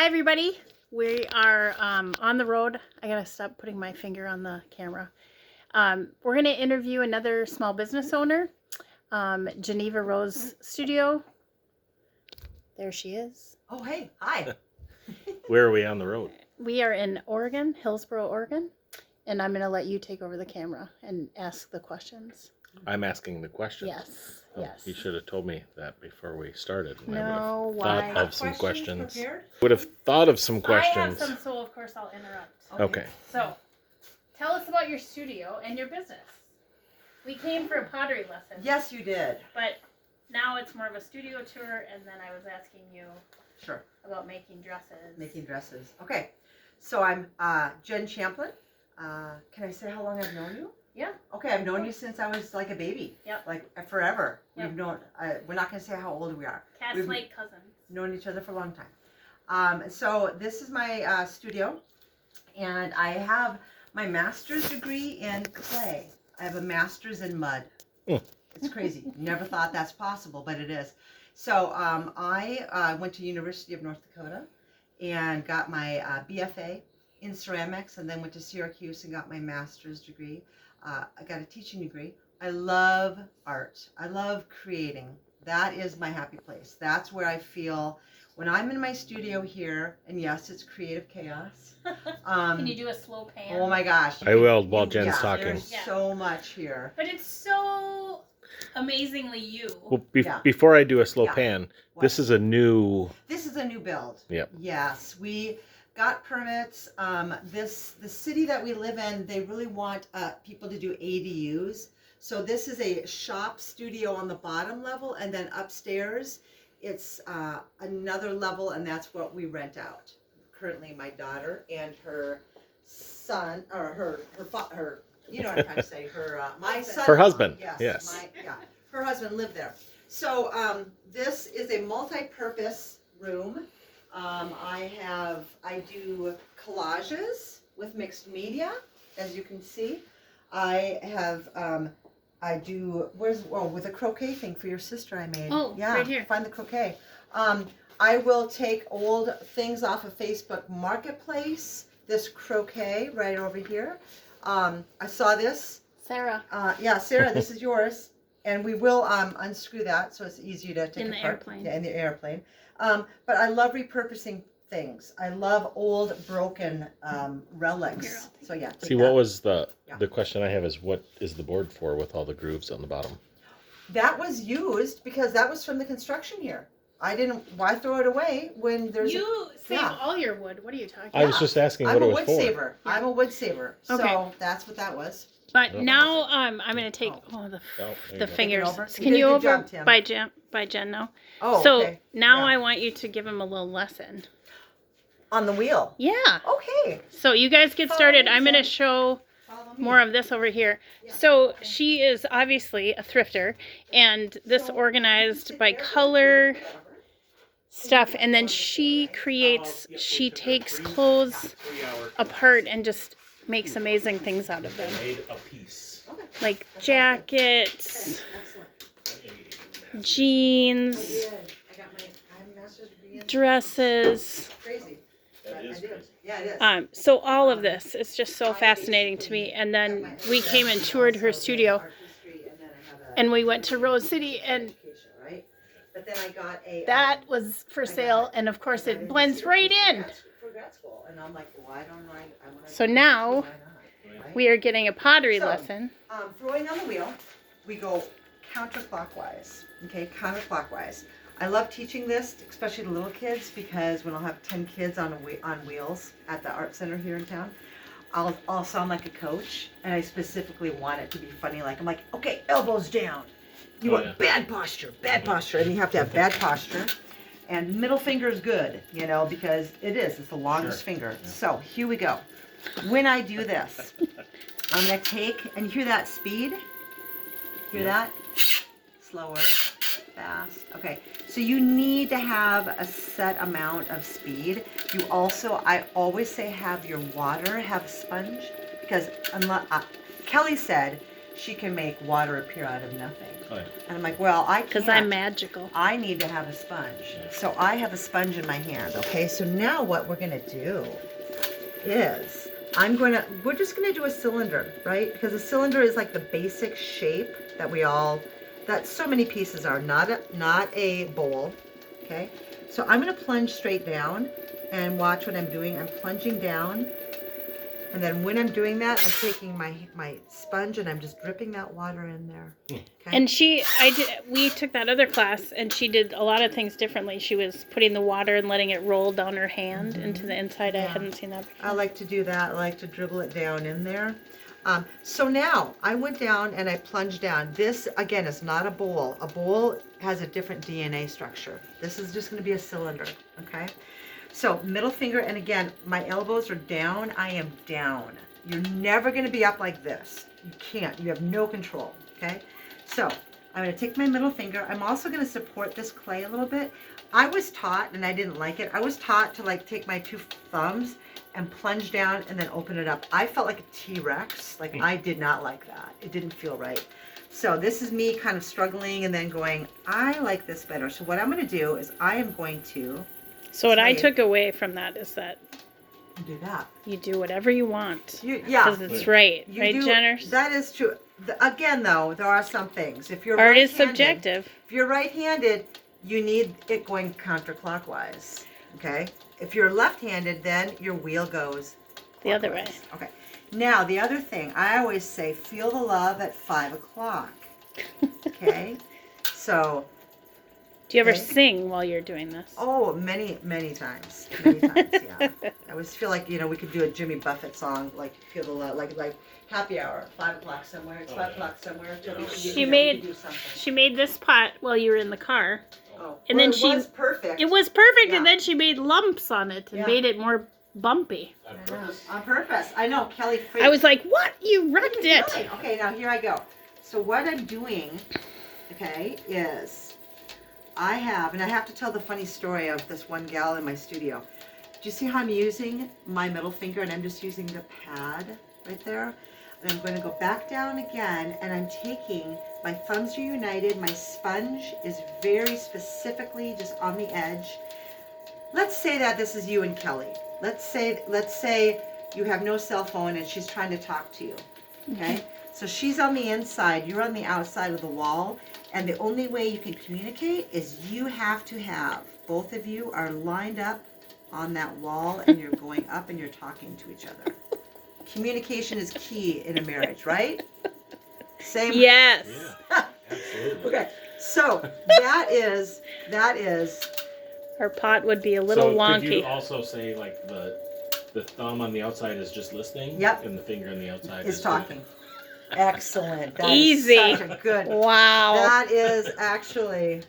Hi everybody, we are on the road. I gotta stop putting my finger on the camera. We're gonna interview another small business owner, Geneva Rose Studio. There she is. Oh, hey, hi. Where are we on the road? We are in Oregon, Hillsboro, Oregon, and I'm gonna let you take over the camera and ask the questions. I'm asking the questions. Yes, Oh, yes. You should have told me that before we started. No, I why? would have thought of some questions. Prepared? Would have thought of some I have questions. some, so of course I'll interrupt. Okay. So, tell us about your studio and your business. We came for a pottery lesson. Yes, you did. But now it's more of a studio tour, and then I was asking you Sure. about making dresses. Making dresses. Okay. So I'm Jen Champlin. Can I say how long I've known you? Yeah. Okay, I've known you since I was like a baby. Yep. Like forever. Yep. We've known. We're not gonna say how old we are. Cats We've like cousins. known each other for a long time. So this is my studio, and I have my master's degree in clay. I have a master's in mud. It's crazy. Never thought that's possible, but it is. So I went to University of North Dakota and got my BFA in ceramics, and then went to Syracuse and got my master's degree. I got a teaching degree. I love art. I love creating. That is my happy place. That's where I feel when I'm in my studio here, and yes, it's creative chaos. Can you do a slow pan? Oh my gosh. I will while Jen's talking. There's so much here. But it's so amazingly you. Well, Yeah. before I do a slow Yeah. pan, What? this is a new. This is a new build. Yep. Yes, we got permits. The city that we live in, they really want people to do ADUs. So this is a shop studio on the bottom level, and then upstairs, it's another level, and that's what we rent out. Currently, my daughter and her son, or her, you know what I'm trying to say, my son. Her husband, Yes. yes. Her husband lived there. So this is a multi-purpose room. I do collages with mixed media, as you can see. I do, with a croquet thing for your sister I made. Oh, yeah, right here. Find the croquet. I will take old things off of Facebook Marketplace, this croquet right over here. I saw this. Sarah. Yeah, Sarah, this is yours. And we will unscrew that so it's easier to take In the apart. airplane. Yeah, in the airplane. But I love repurposing things. I love old broken relics. Here, I'll take So yeah. See, what was the question I have is what is the board for with all the grooves on the bottom? That was used because that was from the construction here. Why throw it away when there's You save yeah. all your wood. What are you talking I about? was just asking I'm what a it was wood for. saver. Yeah. I'm a wood saver. Okay. So that's what that was. But Oh. now I'm gonna take the Oh, there you the go. fingers. over? Can You did you a good over job, Tim. by Jen now? Oh, So okay. now Yeah. I want you to give him a little lesson. On the wheel. Yeah. Okay. So you guys get Follow started. me, I'm gonna Jen. show Follow me. more of this over here. Yeah. So she is obviously a thrifter, and this organized by color stuff, and then she takes clothes apart and just makes amazing things out of them, Made a piece. Okay. like jackets, Excellent. jeans, I have a master's degree in dresses. crazy. That But is I do. crazy. Yeah, it is. So all of this is just so fascinating to me. And then we came and toured her studio, and we went to Rose City, and But then I got a that was for sale, and of course it blends right in. for grad school, and I'm like, why don't I wanna So now why not, right? we are getting a pottery So- lesson. Throwing on the wheel, we go counterclockwise. Okay, counterclockwise. I love teaching this, especially to little kids, because when I'll have 10 kids on wheels at the art center here in town, I'll sound like a coach, and I specifically want it to be funny. Like I'm like, okay, elbows down. You want bad posture, and you have to have bad posture. And middle finger is good, because it's the longest finger. Yeah. So here we go. When I do this, I'm gonna take, and you hear that speed? Hear that? Slower, fast. Okay, so you need to have a set amount of speed. I always say have your water, have a sponge, because Kelly said she can make water appear out of nothing. Oh, yeah. And I'm like, well, I can't. Because I'm magical. I need to have a sponge. So I have a sponge in my hand, okay? So now what we're gonna do is we're just gonna do a cylinder, right? Because a cylinder is like the basic shape that so many pieces are, not a bowl, okay? So I'm gonna plunge straight down and watch what I'm doing. I'm plunging down. And then when I'm doing that, I'm taking my sponge and I'm just dripping that water in there. Okay? And we took that other class, and she did a lot of things differently. She was putting the water and letting it roll down her hand into the inside. I hadn't seen that before. I like to do that. I like to dribble it down in there. So now I went down and I plunged down. This, again, is not a bowl. A bowl has a different DNA structure. This is just going to be a cylinder, okay? So middle finger, and again, my elbows are down. I am down. You're never going to be up like this. You can't. You have no control, okay? So I'm going to take my middle finger. I'm also going to support this clay a little bit. I was taught, and I didn't like it, I was taught to like take my two thumbs and plunge down and then open it up. I felt like a T-Rex. Like I did not like that. It didn't feel right. So this is me kind of struggling and then going, I like this better. So what I'm going to do is I am going to... So what I took away from that is that do that. You do whatever you want. Yeah. Because it's right. Right, Jenners? That is true. Again, though, there are some things. If you're Art is right-handed, subjective. If you're right-handed, you need it going counterclockwise. Okay? If you're left-handed, then your wheel goes the other way. Okay. Now, the other thing, I always say, feel the love at 5 o'clock. Okay? So... Do you ever sing while you're doing this? Oh, many, many times. Many times, yeah. I always feel like, we could do a Jimmy Buffett song, like, feel the love, like happy hour, 5 o'clock somewhere, it's 5 o'clock somewhere. She made this pot while you were in the car. Oh, and then it was perfect. It was perfect, and then she made lumps on it and made it more bumpy. On purpose. I know, Kelly freaked. I was like, what? You wrecked it. Okay, now here I go. So what I'm doing, okay, is... I have to tell the funny story of this one gal in my studio. Do you see how I'm using my middle finger and I'm just using the pad right there? And I'm going to go back down again and I'm taking, my thumbs are united, my sponge is very specifically just on the edge. Let's say that this is you and Kelly. Let's say you have no cell phone and she's trying to talk to you, okay? So she's on the inside, you're on the outside of the wall. And the only way you can communicate is you have to have, both of you are lined up on that wall and you're going up and you're talking to each other. Communication is key in a marriage, right? Same. Yes. Yeah, absolutely. Okay, so that is. Her pot would be a little wonky. Could you also say like the thumb on the outside is just listening? Yep. And the finger on the outside is talking. Excellent. That Easy. Is such a good. Wow. That is actually.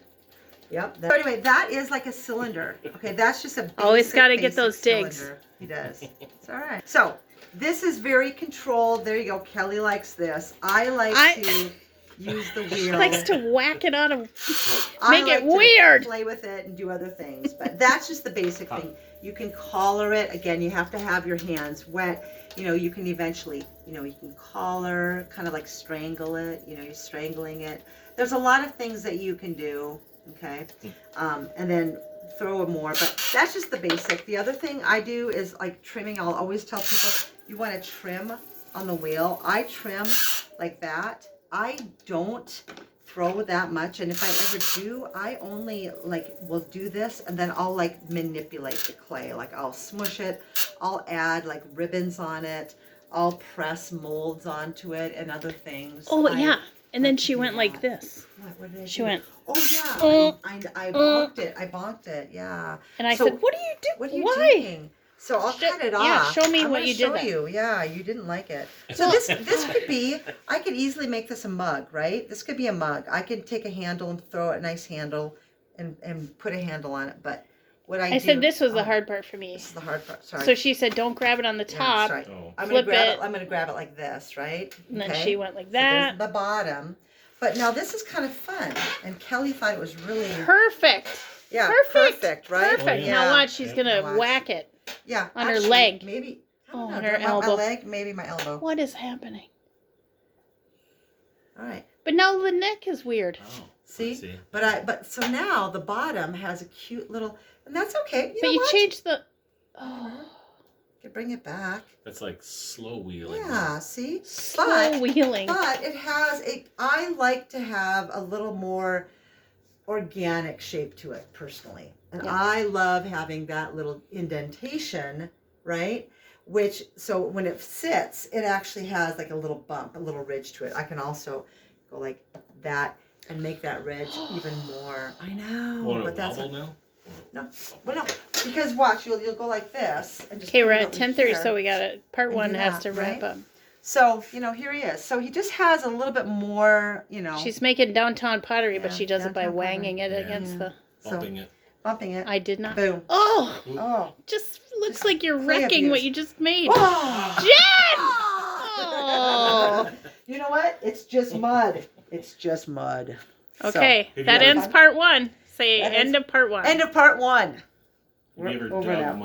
Yep. So anyway, that is like a cylinder. Okay, that's just a basic, always got to get those digs. Cylinder. He does. It's all right. So this is very controlled. There you go. Kelly likes this. I like to use the wheel. She likes to whack it on a make it weird. Play with it and do other things, but that's just the basic thing. You can collar it. Again, you have to have your hands wet. You can eventually, you can collar, kind of like strangle it. You're strangling it. There's a lot of things that you can do. Okay, and then throw more, but that's just the basic. The other thing I do is like trimming. I'll always tell people you want to trim on the wheel. I trim like that. I don't throw that much, and if I ever do, I only will do this, and then I'll manipulate the clay. I'll smush it, I'll add ribbons on it, I'll press molds onto it and other things. Oh yeah, and then she went like this. What did I she do? went. Oh yeah, I bonked it. Yeah. And I said, "What are you doing? What are you Why?" doing? So I'll cut it off. Yeah, show me what you did. Show you. Yeah, you didn't like it. So this could be. I could easily make this a mug, right? This could be a mug. I could take a handle and throw a nice handle, and put a handle on it. But what I said this was the hard part for me. This is the hard part. Sorry. So she said, "Don't grab it on the top. Yeah, Oh. I'm gonna Flip grab it. it. I'm gonna grab it like this, right? And then she went like that. So there's the bottom. But now this is kind of fun, and Kelly thought it was really Perfect. Yeah, perfect, right? Perfect. Yeah. Now watch, she's gonna Watch. whack it. Yeah, on her actually, leg. Maybe. I don't know, on her my elbow. leg, maybe my elbow. What is happening? All right. But now the neck is weird. Oh, See? But so now the bottom has a cute little, and that's okay. But know you what? changed the. Oh. You can bring it back. That's like slow wheeling. Yeah, see? Slow wheeling. But it has I like to have a little more organic shape to it personally. And Yeah. I love having that little indentation, right? Which, so when it sits, it actually has like a little bump, a little ridge to it. I can also go like that and make that ridge even more. I know. Want but to that's wobble now? no, well, no, because watch, you'll go like this. And just Okay, put we're it at over 10:30, here. so we got it. Part and one do has that, to wrap right? up. So, here he is. So he just has a little bit more, She's making downtown pottery, but Yeah, she does it by downtown wanging it Yeah. against the. Bumping it. bumping it. I did not. Boom. Oh, Oh. just looks Just like you're clay wrecking what abuse. you just made. Oh. Jen! Oh. You know what? It's just mud. It's just mud. Okay, So, that you ends ever- part one. Say That end of part one. End of part one. Have you ever We're over dug now. mud?